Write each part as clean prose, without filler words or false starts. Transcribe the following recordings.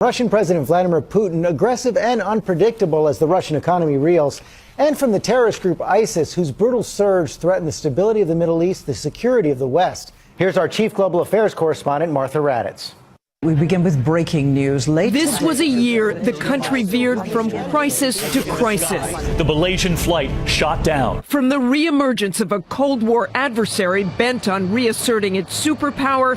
Russian President Vladimir Putin, aggressive and unpredictable as the Russian economy reels, and from the terrorist group ISIS, whose brutal surge threatened the stability of the Middle East, the security of the West. Here's our chief global affairs correspondent, Martha Raddatz. We begin with breaking news. This was a year the country veered from crisis to crisis. The Malaysian flight shot down. From the reemergence of a Cold War adversary bent on reasserting its superpower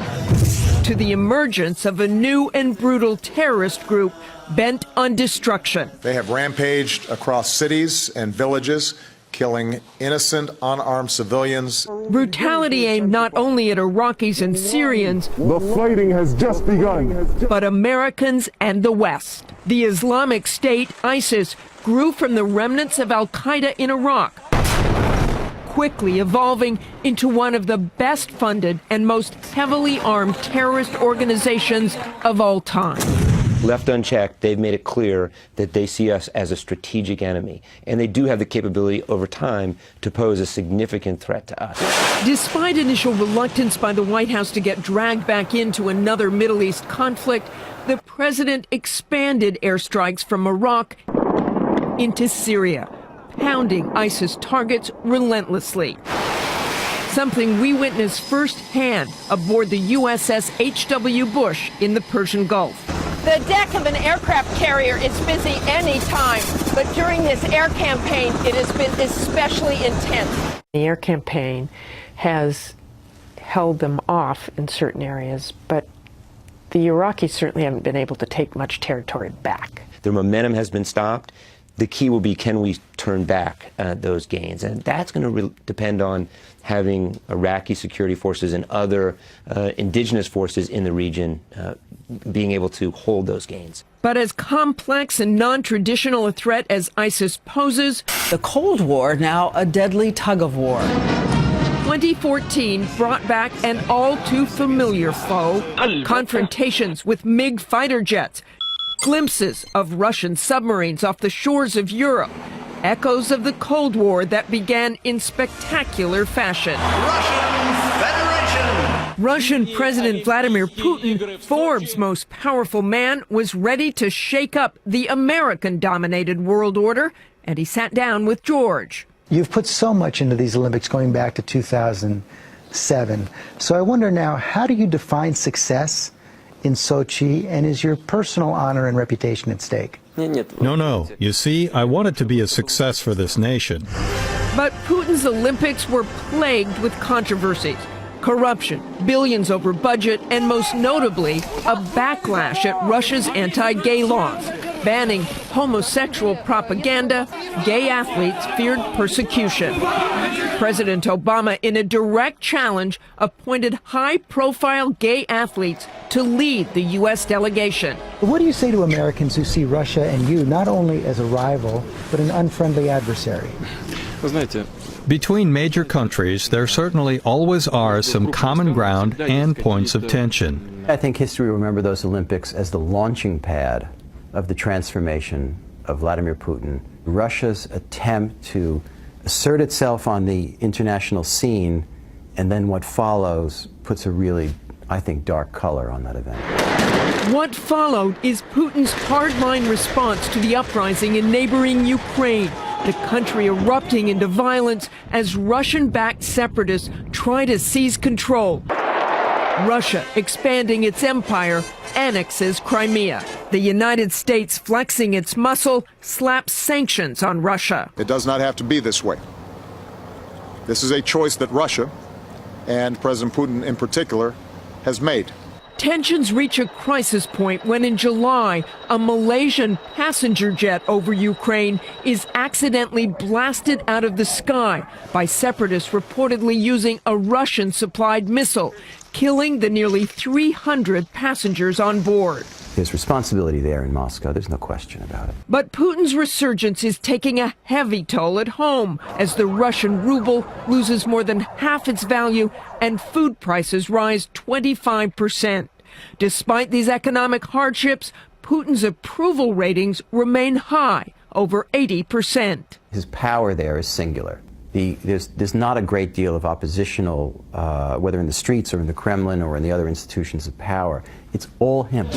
to the emergence of a new and brutal terrorist group bent on destruction. They have rampaged across cities and villages, killing innocent, unarmed civilians. Brutality aimed not only at Iraqis and Syrians, the fighting has just begun, but Americans and the West. The Islamic State, ISIS, grew from the remnants of al-Qaeda in Iraq, quickly evolving into one of the best funded and most heavily armed terrorist organizations of all time. Left unchecked, they've made it clear that they see us as a strategic enemy, and they do have the capability over time to pose a significant threat to us. Despite initial reluctance by the White House to get dragged back into another Middle East conflict, the president expanded airstrikes from Iraq into Syria, pounding ISIS targets relentlessly. Something we witnessed firsthand aboard the USS H.W. Bush in the Persian Gulf. The deck of an aircraft carrier is busy any time, but during this air campaign, it has been especially intense. The air campaign has held them off in certain areas, but the Iraqis certainly haven't been able to take much territory back. Their momentum has been stopped. The key will be, can we turn back those gains? And that's going to depend on having Iraqi security forces and other indigenous forces in the region being able to hold those gains. But as complex and non-traditional a threat as ISIS poses, the Cold War now a deadly tug-of-war. 2014 brought back an all-too-familiar foe, confrontations with MiG fighter jets, glimpses of Russian submarines off the shores of Europe, echoes of the Cold War that began in spectacular fashion. Russian President Vladimir Putin, Forbes' most powerful man, was ready to shake up the American-dominated world order, and he sat down with George. You've put so much into these Olympics going back to 2007. So I wonder now, how do you define success in Sochi, and is your personal honor and reputation at stake? No. You see, I want it to be a success for this nation. But Putin's Olympics were plagued with controversies. Corruption, billions over budget, and most notably, a backlash at Russia's anti-gay laws. Banning homosexual propaganda, gay athletes feared persecution. President Obama, in a direct challenge, appointed high-profile gay athletes to lead the U.S. delegation. What do you say to Americans who see Russia and you not only as a rival, but an unfriendly adversary? Between major countries, there certainly always are some common ground and points of tension. I think history will remember those Olympics as the launching pad of the transformation of Vladimir Putin. Russia's attempt to assert itself on the international scene, and then what follows puts a really, I think, dark color on that event. What followed is Putin's hardline response to the uprising in neighboring Ukraine, the country erupting into violence as Russian-backed separatists try to seize control. Russia, expanding its empire, annexes Crimea. The United States, flexing its muscle, slaps sanctions on Russia. It does not have to be this way. This is a choice that Russia, and President Putin in particular, has made. Tensions reach a crisis point when in July, a Malaysian passenger jet over Ukraine is accidentally blasted out of the sky by separatists reportedly using a Russian-supplied missile, killing the nearly 300 passengers on board. There's responsibility there in Moscow, there's no question about it. But Putin's resurgence is taking a heavy toll at home as the Russian ruble loses more than half its value and food prices rise 25%. Despite these economic hardships, Putin's approval ratings remain high, over 80%. His power there is singular. There's not a great deal of oppositional, whether in the streets or in the Kremlin or in the other institutions of power. It's all him.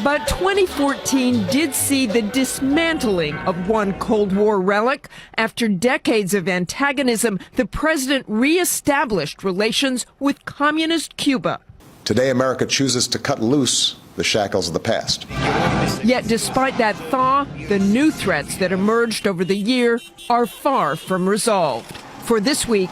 But 2014 did see the dismantling of one Cold War relic. After decades of antagonism, the president reestablished relations with communist Cuba. Today, America chooses to cut loose the shackles of the past. Yet despite that thaw, the new threats that emerged over the year are far from resolved. For This Week,